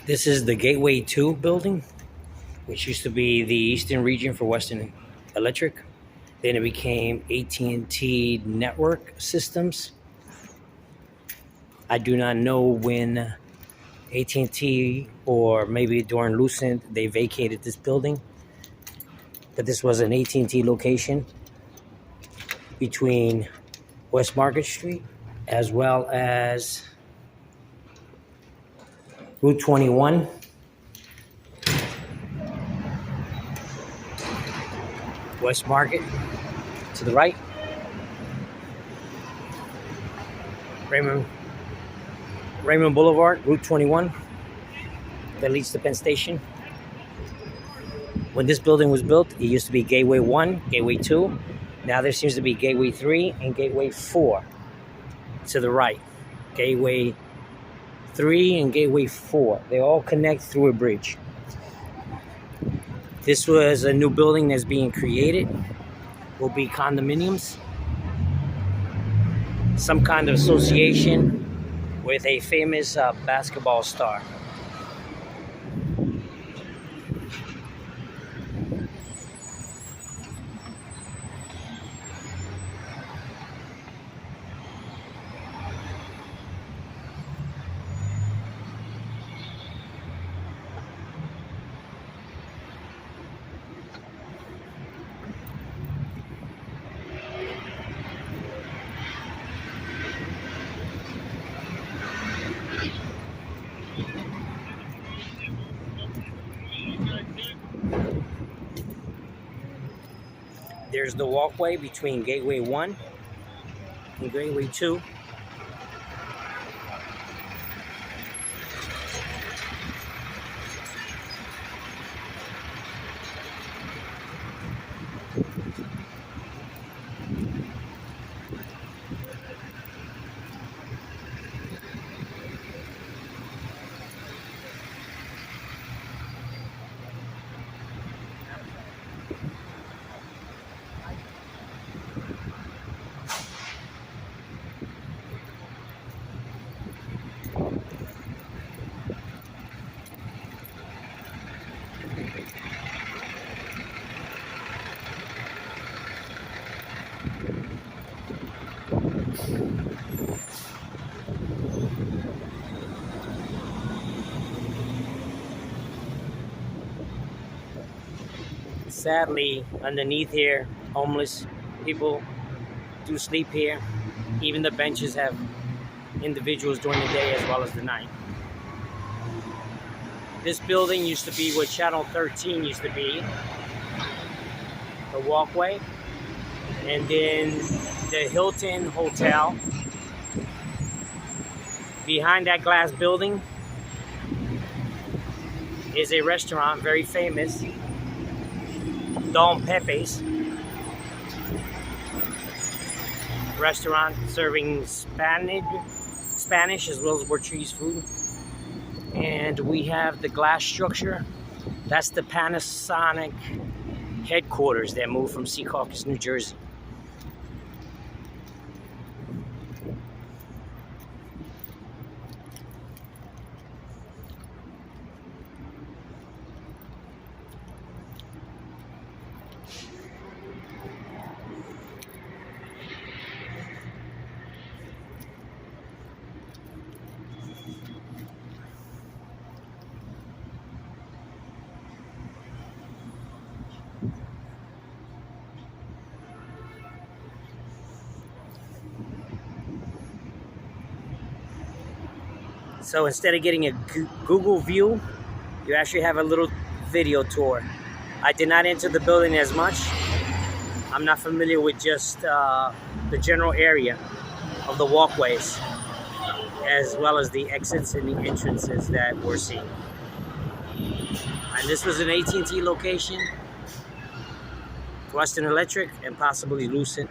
This is the Gateway 2 building, which used to be the Eastern region for Western Electric. Then it became AT&T Network Systems. I do not know when AT&T or maybe during Lucent they vacated this building, but this was an AT&T location between West Market Street as well as Route 21. West Market to the right. Raymond Boulevard, Route 21, that leads to Penn Station. When this building was built, it used to be Gateway 1, Gateway 2. Now there seems to be Gateway 3 and Gateway 4 to the right. Gateway 3 and Gateway 4. They all connect through a bridge. This was a new building that's being created. Will be condominiums. Some kind of association with a famous basketball star. There's the walkway between Gateway 1 and Gateway 2. Sadly, underneath here, homeless people do sleep here. Even the benches have individuals during the day as well as the night. This building used to be where Channel 13 used to be, the walkway, and then the Hilton Hotel. Behind that glass building is a restaurant very famous, Don Pepe's restaurant, serving Spanish as well as Portuguese food. And we have the glass structure. That's the Panasonic headquarters that moved from Secaucus, New Jersey. So instead of getting a Google view, you actually have a little video tour. I did not enter the building as much. I'm not familiar with just the general area of the walkways, as well as the exits and the entrances that we're seeing. And this was an AT&T location, Western Electric, and possibly Lucent.